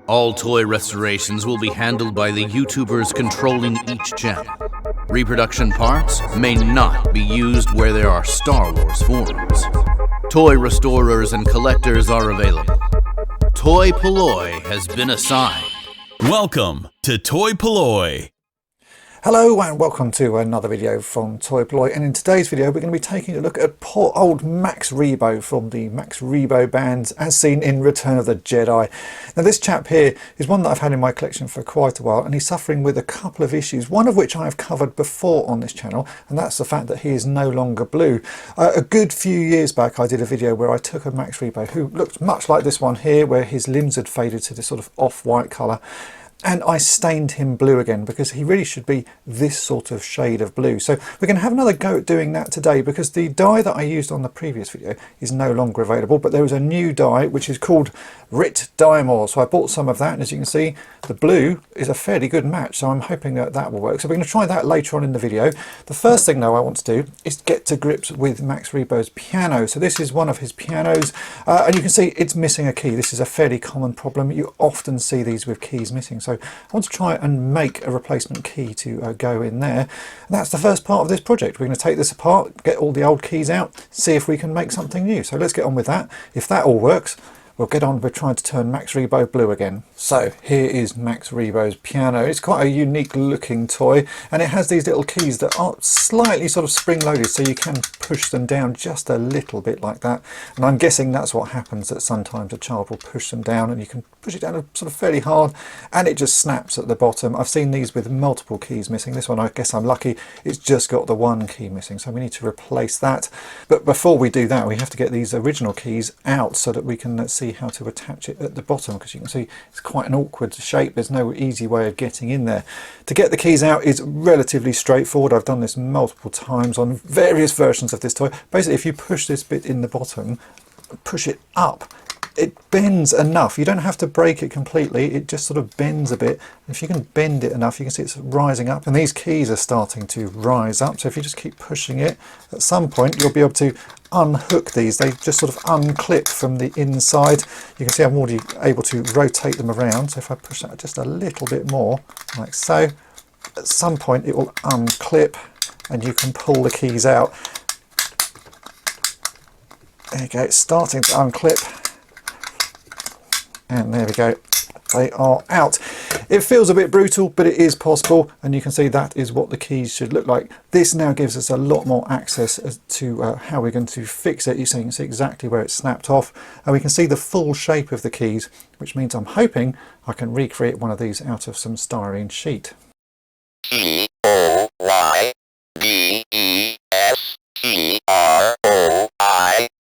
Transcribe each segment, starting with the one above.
All toy restorations will be handled by the YouTubers controlling each channel. Reproduction parts may not be used where there are Star Wars forums. Toy restorers and collectors are available. Toy-polloi has been assigned. Welcome to Toy-polloi. Hello and welcome to another video from toy-polloi, and in today's video we're going to be taking a look at poor old Max Rebo from the Max Rebo bands as seen in Return of the Jedi. Now this chap here is one that I've had in my collection for quite a while, and he's suffering with a couple of issues, one of which I have covered before on this channel, and that's the fact that he is no longer blue. A good few years back I did a video where I took a Max Rebo who looked much like this one here, where his limbs had faded to this sort of off-white colour, and I stained him blue again because he really should be this sort of shade of blue. So we're going to have another go at doing that today, because the dye that I used on the previous video is no longer available, but there is a new dye which is called Rit Dymore. So I bought some of that, and as you can see the blue is a fairly good match, so I'm hoping that that will work. So we're going to try that later on in the video. The first thing though I want to do is get to grips with Max Rebo's piano. So this is one of his pianos, and you can see it's missing a key. This is a fairly common problem. You often see these with keys missing. So I want to try and make a replacement key to go in there. And that's the first part of this project. We're going to take this apart, get all the old keys out, see if we can make something new. So let's get on with that. If that all works, we'll get on with trying to turn Max Rebo blue again. So here is Max Rebo's piano. It's quite a unique looking toy, and it has these little keys that are slightly sort of spring loaded, so you can push them down just a little bit like that. And I'm guessing that's what happens, that sometimes a child will push them down, and you can push it down sort of fairly hard and it just snaps at the bottom. I've seen these with multiple keys missing. This one, I guess I'm lucky, it's just got the one key missing, so we need to replace that. But before we do that, we have to get these original keys out so that we can see how to attach it at the bottom, because you can see it's quite an awkward shape. There's no easy way of getting in there. To get the keys out is relatively straightforward. I've done this multiple times on various versions of this toy. Basically, if you push this bit in the bottom, push it up, it bends enough. You don't have to break it completely, it just sort of bends a bit. If you can bend it enough, you can see it's rising up, and these keys are starting to rise up. So if you just keep pushing it, at some point you'll be able to unhook these. They just sort of unclip from the inside. You can see I'm already able to rotate them around. So if I push that just a little bit more, like so, at some point it will unclip and you can pull the keys out. There you go, it's starting to unclip. And there we go, they are out. It feels a bit brutal, but it is possible, and you can see that is what the keys should look like. This now gives us a lot more access as to how we're going to fix it. So you can see exactly where it snapped off, and we can see the full shape of the keys, which means I'm hoping I can recreate one of these out of some styrene sheet. Toypolloi.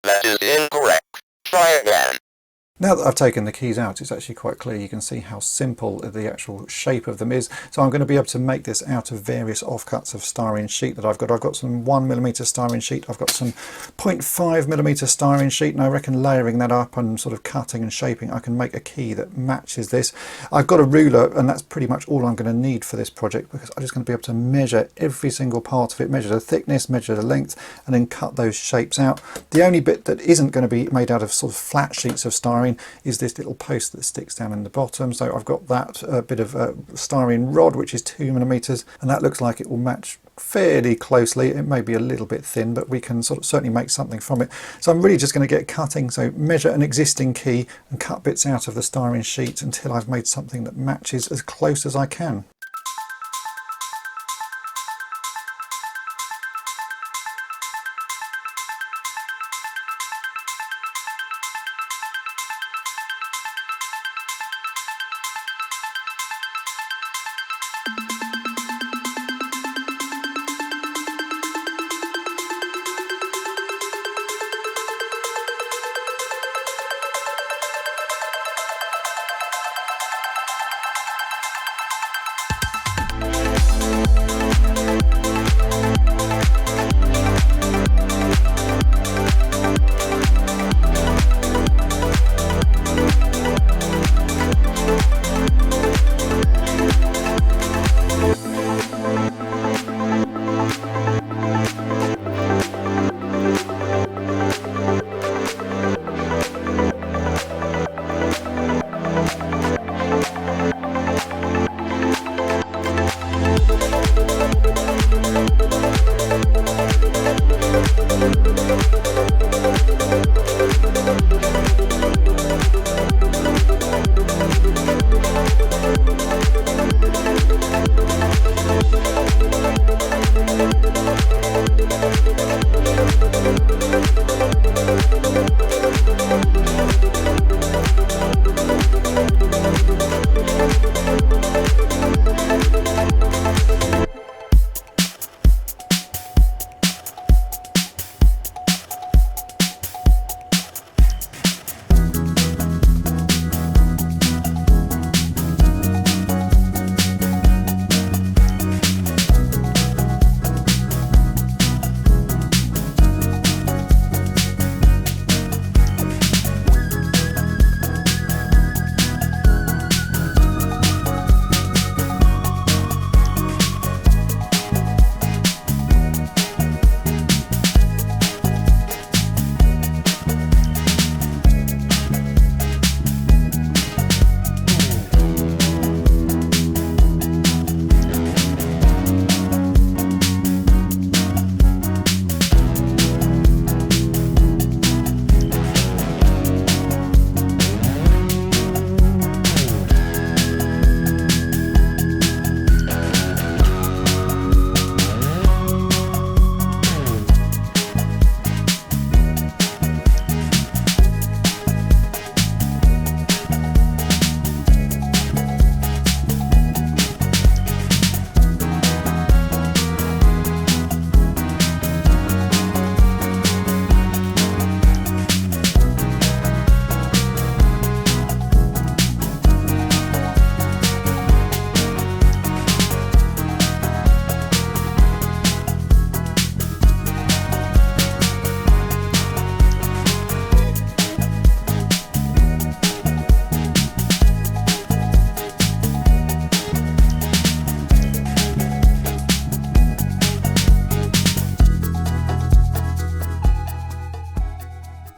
That is incorrect. Try again. Now that I've taken the keys out, it's actually quite clear. You can see how simple the actual shape of them is. So I'm going to be able to make this out of various offcuts of styrene sheet that I've got. I've got some 1mm styrene sheet, I've got some 0.5mm styrene sheet, and I reckon layering that up and sort of cutting and shaping, I can make a key that matches this. I've got a ruler, and that's pretty much all I'm going to need for this project, because I'm just going to be able to measure every single part of it, measure the thickness, measure the length, and then cut those shapes out. The only bit that isn't going to be made out of sort of flat sheets of styrene is this little post that sticks down in the bottom. So I've got that bit of styrene rod, which is 2mm, and that looks like it will match fairly closely. It may be a little bit thin, but we can sort of certainly make something from it. So I'm really just going to get cutting, so measure an existing key and cut bits out of the styrene sheet until I've made something that matches as close as I can.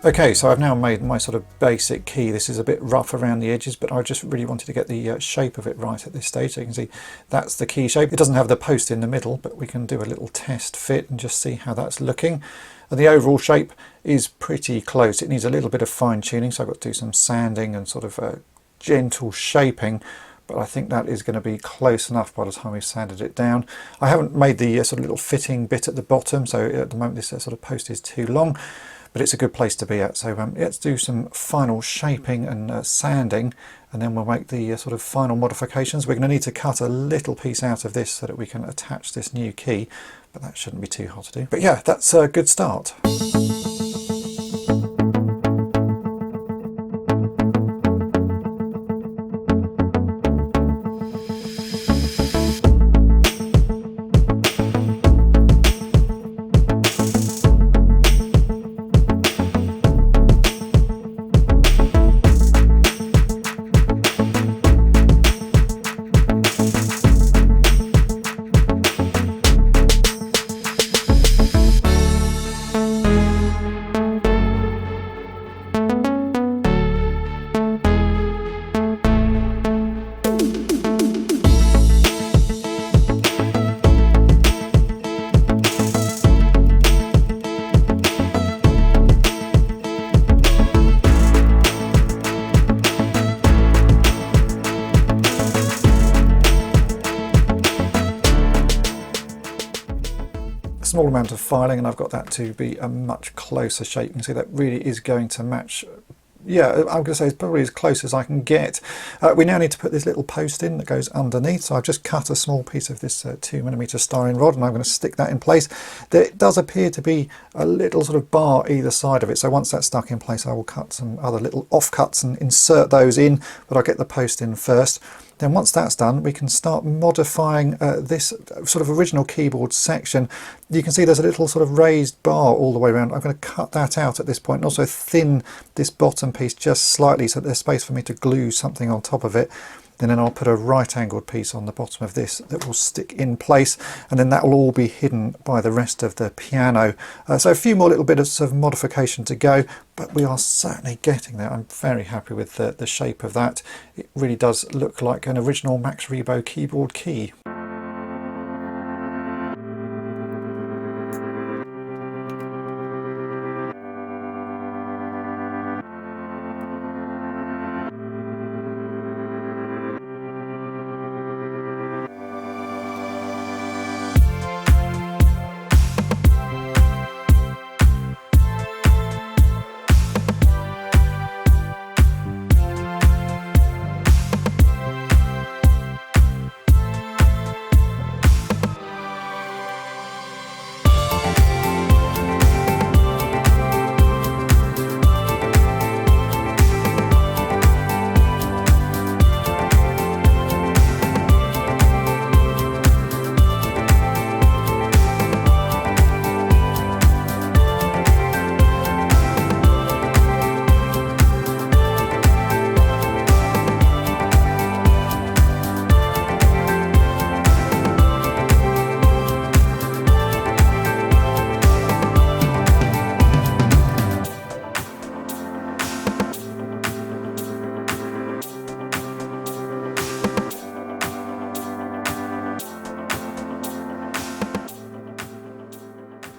Okay, so I've now made my sort of basic key. This is a bit rough around the edges, but I just really wanted to get the shape of it right at this stage. So you can see that's the key shape. It doesn't have the post in the middle, but we can do a little test fit and just see how that's looking. And the overall shape is pretty close. It needs a little bit of fine tuning, so I've got to do some sanding and sort of gentle shaping, but I think that is going to be close enough by the time we've sanded it down. I haven't made the sort of little fitting bit at the bottom, so at the moment this sort of post is too long. But it's a good place to be at. So let's do some final shaping and sanding, and then we'll make the sort of final modifications. We're going to need to cut a little piece out of this so that we can attach this new key, but that shouldn't be too hard to do. But yeah, that's a good start. Small amount of filing, and I've got that to be a much closer shape. You can see that really is going to match. Yeah, I'm going to say it's probably as close as I can get. We now need to put this little post in that goes underneath, so I've just cut a small piece of this 2mm styrene rod, and I'm going to stick that in place. There does appear to be a little sort of bar either side of it, so once that's stuck in place I will cut some other little offcuts and insert those in, but I'll get the post in first. Then once that's done, we can start modifying this sort of original keyboard section. You can see there's a little sort of raised bar all the way around. I'm going to cut that out at this point and also thin this bottom piece just slightly so that there's space for me to glue something on top of it. And then I'll put a right angled piece on the bottom of this that will stick in place, and then that will all be hidden by the rest of the piano. So a few more little bits of modification to go, but we are certainly getting there. I'm very happy with the shape of that. It really does look like an original Max Rebo keyboard key.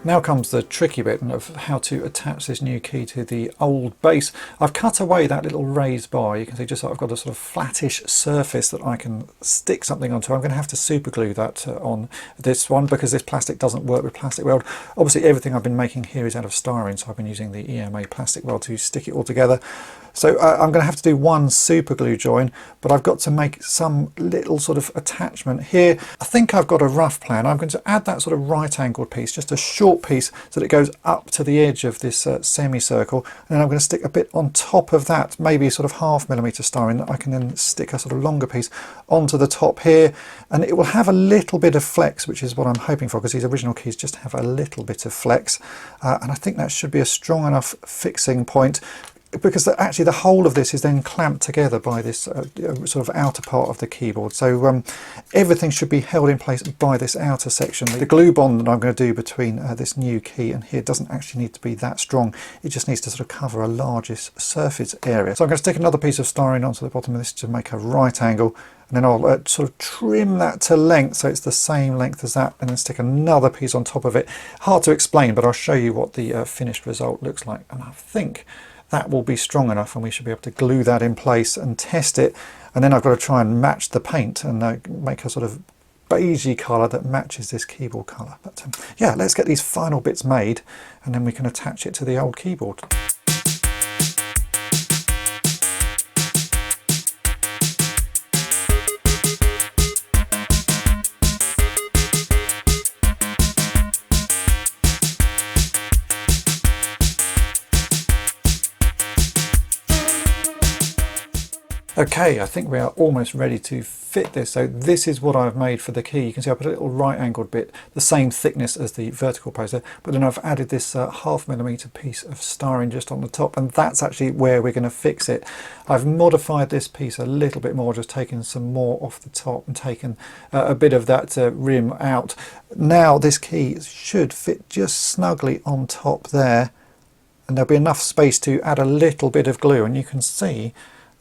Now comes the tricky bit of how to attach this new key to the old base. I've cut away that little raised bar. You can see just I've got a sort of flattish surface that I can stick something onto. I'm going to have to super glue that on this one because this plastic doesn't work with plastic weld. Obviously everything I've been making here is out of styrene, so I've been using the EMA plastic weld to stick it all together. So I'm going to have to do one super glue join, but I've got to make some little sort of attachment here. I think I've got a rough plan. I'm going to add that sort of right angled piece, just a short piece, so that it goes up to the edge of this semicircle, and then I'm going to stick a bit on top of that, maybe sort of 0.5mm styrene, that I can then stick a sort of longer piece onto the top here, and it will have a little bit of flex, which is what I'm hoping for, because these original keys just have a little bit of flex, and I think that should be a strong enough fixing point. because actually the whole of this is then clamped together by this sort of outer part of the keyboard. So everything should be held in place by this outer section. The glue bond that I'm going to do between this new key and here doesn't actually need to be that strong. It just needs to sort of cover a largest surface area. So I'm going to stick another piece of styrene onto the bottom of this to make a right angle, and then I'll sort of trim that to length so it's the same length as that, and then stick another piece on top of it. Hard to explain, but I'll show you what the finished result looks like, and I think that will be strong enough and we should be able to glue that in place and test it. And then I've got to try and match the paint and make a sort of beigey colour that matches this keyboard colour. But yeah, let's get these final bits made and then we can attach it to the old keyboard. Okay, I think we are almost ready to fit this. So this is what I've made for the key. You can see I put a little right angled bit, the same thickness as the vertical poster, but then I've added this 0.5mm piece of styrene just on the top, and that's actually where we're going to fix it. I've modified this piece a little bit more, just taken some more off the top and taken a bit of that rim out. Now this key should fit just snugly on top there, and there'll be enough space to add a little bit of glue, and you can see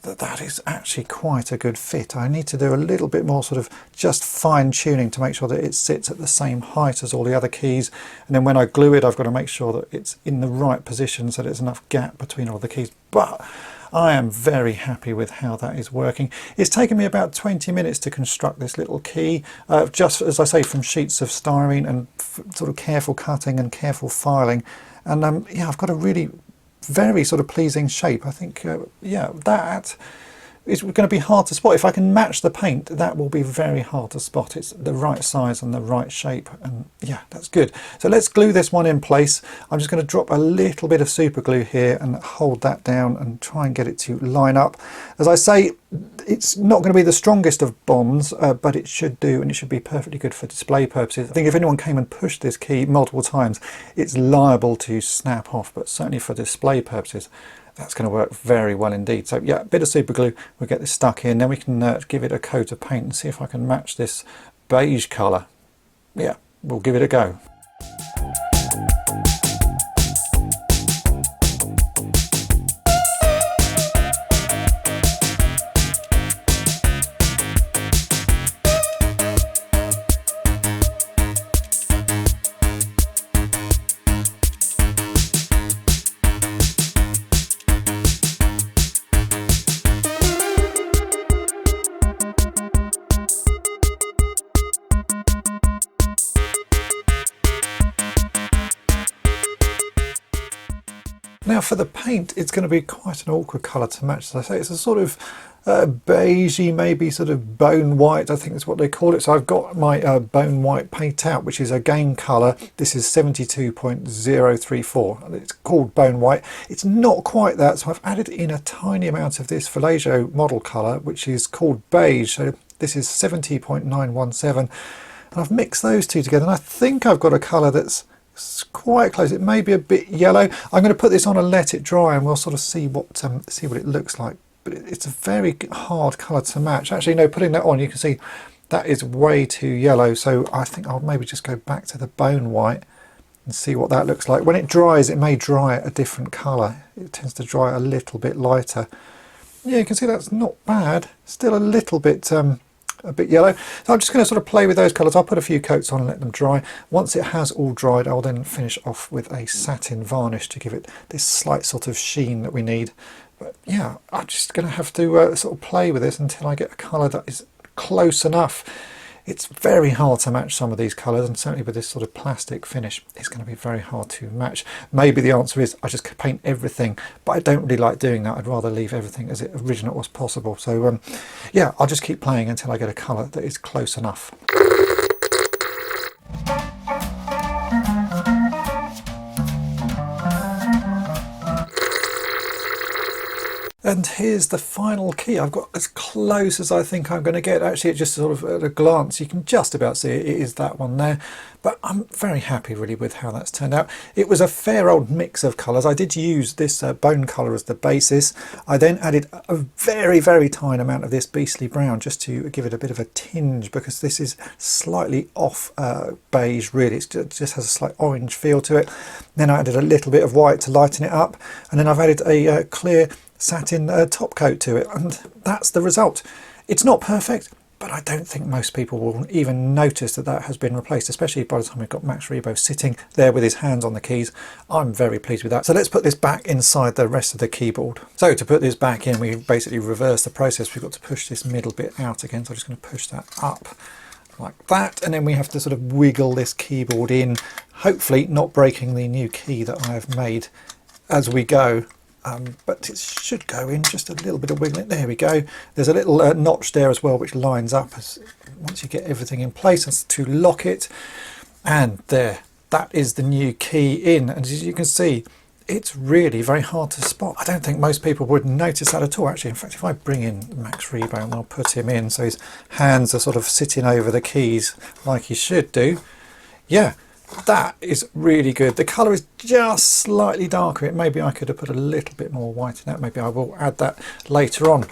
that is actually quite a good fit. I need to do a little bit more sort of just fine tuning to make sure that it sits at the same height as all the other keys, and then when I glue it I've got to make sure that it's in the right position so there's enough gap between all the keys. But I am very happy with how that is working. It's taken me about 20 minutes to construct this little key, just as I say, from sheets of styrene and sort of careful cutting and careful filing, and yeah, I've got a really very sort of pleasing shape. I think yeah, that is going to be hard to spot. If I can match the paint, that will be very hard to spot. It's the right size and the right shape, and yeah, that's good. So let's glue this one in place. I'm just going to drop a little bit of super glue here and hold that down and try and get it to line up. As I say, it's not going to be the strongest of bonds, but it should do, and it should be perfectly good for display purposes. I think if anyone came and pushed this key multiple times, it's liable to snap off, but certainly for display purposes, that's going to work very well indeed. So yeah, a bit of super glue, we'll get this stuck in, then we can give it a coat of paint and see if I can match this beige colour. Yeah, we'll give it a go. Now for the paint, it's going to be quite an awkward colour to match. As I say, it's a sort of beigey, maybe sort of bone white, I think that's what they call it. So I've got my bone white paint out, which is a game colour. This is 72.034. It's called bone white. It's not quite that, so I've added in a tiny amount of this Vallejo model colour, which is called beige. So this is 70.917. And I've mixed those two together, and I think I've got a colour that's quite close. It may be a bit yellow. I'm going to put this on and let it dry, and we'll sort of see what it looks like. But it's a very hard colour to match. Actually, no, putting that on, you can see that is way too yellow. So I think I'll maybe just go back to the bone white and see what that looks like. When it dries, it may dry a different colour. It tends to dry a little bit lighter. Yeah, you can see that's not bad. Still a little bit yellow. So I'm just going to sort of play with those colours. I'll put a few coats on and let them dry. Once it has all dried, I'll then finish off with a satin varnish to give it this slight sort of sheen that we need. But yeah, I'm just going to have to sort of play with this until I get a colour that is close enough. It's very hard to match some of these colours, and certainly with this sort of plastic finish, it's going to be very hard to match. Maybe the answer is I just paint everything, but I don't really like doing that. I'd rather leave everything as original as possible. So yeah, I'll just keep playing until I get a colour that is close enough. And here's the final key. I've got as close as I think I'm going to get. Actually, it just sort of at a glance, you can just about see it. It is that one there. But I'm very happy really with how that's turned out. It was a fair old mix of colours. I did use this bone colour as the basis. I then added a very, very tiny amount of this beastly brown just to give it a bit of a tinge, because this is slightly off beige really. It just has a slight orange feel to it. Then I added a little bit of white to lighten it up. And then I've added a clear satin top coat to it, and that's the result. It's not perfect, but I don't think most people will even notice that that has been replaced, especially by the time we've got Max Rebo sitting there with his hands on the keys. I'm very pleased with that. So let's put this back inside the rest of the keyboard. So to put this back in, we basically reverse the process. We've got to push this middle bit out again, so I'm just going to push that up like that, and then we have to sort of wiggle this keyboard in, hopefully not breaking the new key that I have made as we go. But it should go in, just a little bit of wiggling. There we go. There's a little notch there as well, which lines up once you get everything in place. That's to lock it. And there, that is the new key in. And as you can see, it's really very hard to spot. I don't think most people would notice that at all, actually. In fact, if I bring in Max Rebo and I'll put him in so his hands are sort of sitting over the keys like he should do. Yeah. That is really good. The colour is just slightly darker. Maybe I could have put a little bit more white in that. Maybe I will add that later on.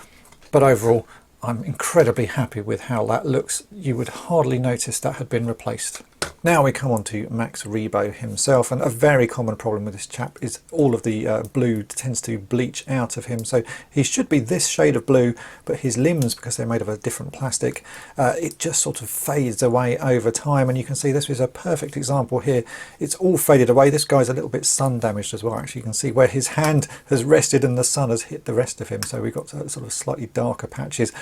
But overall, I'm incredibly happy with how that looks. You would hardly notice that had been replaced. Now we come on to Max Rebo himself, and a very common problem with this chap is all of the blue tends to bleach out of him. So he should be this shade of blue, but his limbs, because they're made of a different plastic, it just sort of fades away over time. And you can see this is a perfect example here. It's all faded away. This guy's a little bit sun damaged as well. Actually, you can see where his hand has rested and the sun has hit the rest of him. So we've got sort of slightly darker patches.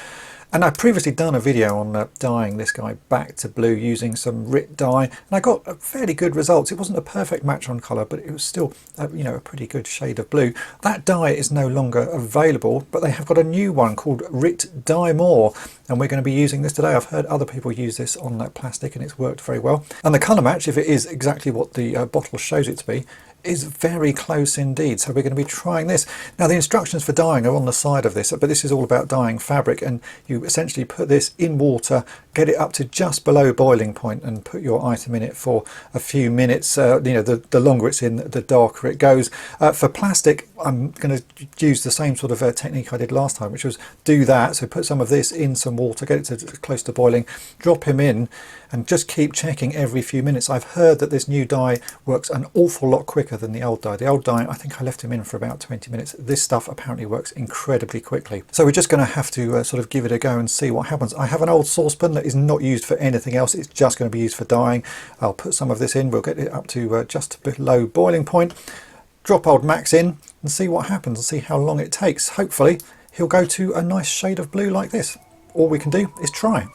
And I've previously done a video on dyeing this guy back to blue using some RIT dye, and I got fairly good results. It wasn't a perfect match on colour, but it was still you know, a pretty good shade of blue. That dye is no longer available, but they have got a new one called RIT Dye More, and we're going to be using this today. I've heard other people use this on plastic and it's worked very well. And the colour match, if it is exactly what the bottle shows it to be, is very close indeed. So we're going to be trying this. Now the instructions for dyeing are on the side of this, but this is all about dyeing fabric, and you essentially put this in water, get it up to just below boiling point and put your item in it for a few minutes. You know, the longer it's in, the darker it goes. For plastic, I'm going to use the same sort of technique I did last time, which was do that. So put some of this in some water, get it to close to boiling, drop him in, and just keep checking every few minutes. I've heard that this new dye works an awful lot quicker than the old dye. The old dye, I think I left him in for about 20 minutes. This stuff apparently works incredibly quickly. So we're just going to have to sort of give it a go and see what happens. I have an old saucepan that is not used for anything else. It's just going to be used for dyeing. I'll put some of this in. We'll get it up to just below boiling point. Drop old Max in and see what happens and see how long it takes. Hopefully he'll go to a nice shade of blue like this. All we can do is try.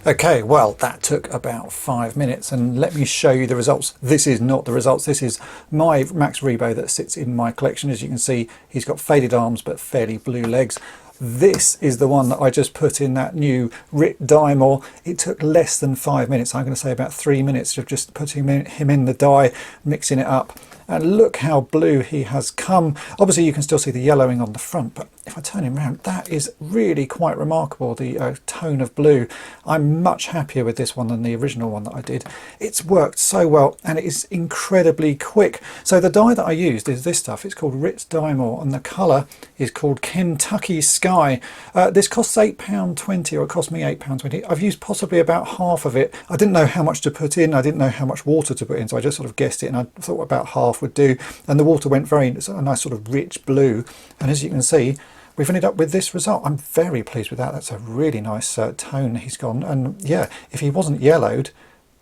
Okay, well, that took about 5 minutes, and let me show you the results. This is not the results. This is my Max Rebo that sits in my collection. As you can see, he's got faded arms but fairly blue legs. This is the one that I just put in that new Rit Dymore. It took less than 5 minutes. I'm going to say about 3 minutes of just putting him in the dye, mixing it up. And look how blue he has come. Obviously you can still see the yellowing on the front, but if I turn him around, that is really quite remarkable, the tone of blue. I'm much happier with this one than the original one that I did. It's worked so well, and it is incredibly quick. So the dye that I used is this stuff. It's called Rit Dymore, and the colour is called Kentucky Sky. This costs £8.20, or it cost me £8.20. I've used possibly about half of it. I didn't know how much to put in. I didn't know how much water to put in, so I just sort of guessed it, and I thought about half would do. And the water went a nice sort of rich blue. And as you can see, we've ended up with this result. I'm very pleased with that. That's a really nice tone he's gone. And yeah, if he wasn't yellowed,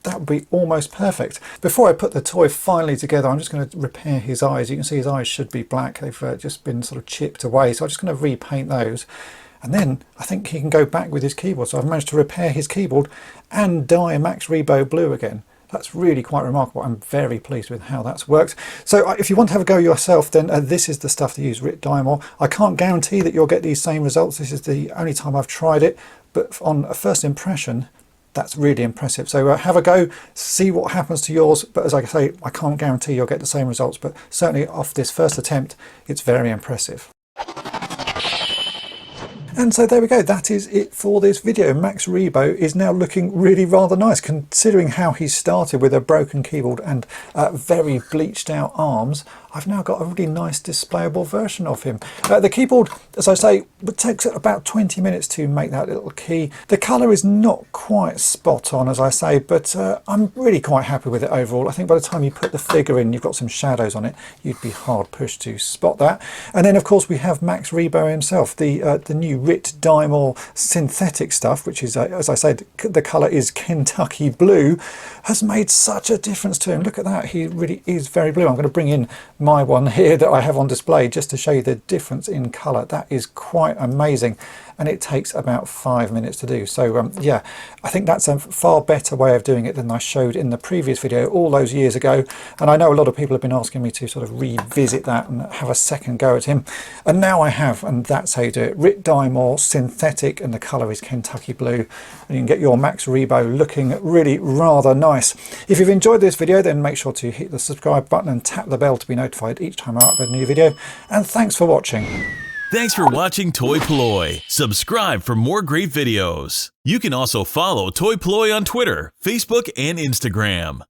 that would be almost perfect. Before I put the toy finally together, I'm just going to repair his eyes. You can see his eyes should be black. They've just been sort of chipped away. So I'm just going to repaint those. And then I think he can go back with his keyboard. So I've managed to repair his keyboard and dye Max Rebo blue again. That's really quite remarkable. I'm very pleased with how that's worked. So if you want to have a go yourself, then this is the stuff to use, Rit Dymore. I can't guarantee that you'll get these same results. This is the only time I've tried it, but on a first impression, that's really impressive. So have a go, see what happens to yours. But as I say, I can't guarantee you'll get the same results, but certainly off this first attempt, it's very impressive. And so there we go, that is it for this video. Max Rebo is now looking really rather nice, considering how he started with a broken keyboard and very bleached out arms. I've now got a really nice displayable version of him. The keyboard, as I say, would take about 20 minutes to make that little key. The colour is not quite spot on, as I say, but I'm really quite happy with it overall. I think by the time you put the figure in, you've got some shadows on it, you'd be hard pushed to spot that. And then of course we have Max Rebo himself, the new Rit Dymore synthetic stuff, which is, as I said, the colour is Kentucky blue, has made such a difference to him. Look at that, he really is very blue. I'm going to bring in my one here that I have on display just to show you the difference in colour. That is quite amazing, and it takes about 5 minutes to do. So yeah, I think that's a far better way of doing it than I showed in the previous video all those years ago. And I know a lot of people have been asking me to sort of revisit that and have a second go at him, and now I have, and that's how you do it. Rit Dymore synthetic, and the colour is Kentucky blue, and you can get your Max Rebo looking really rather nice. If you've enjoyed this video, then make sure to hit the subscribe button and tap the bell to be notified each time I upload a new video, and thanks for watching. Thanks for watching toy-polloi. Subscribe for more great videos. You can also follow toy-polloi on Twitter, Facebook, and Instagram.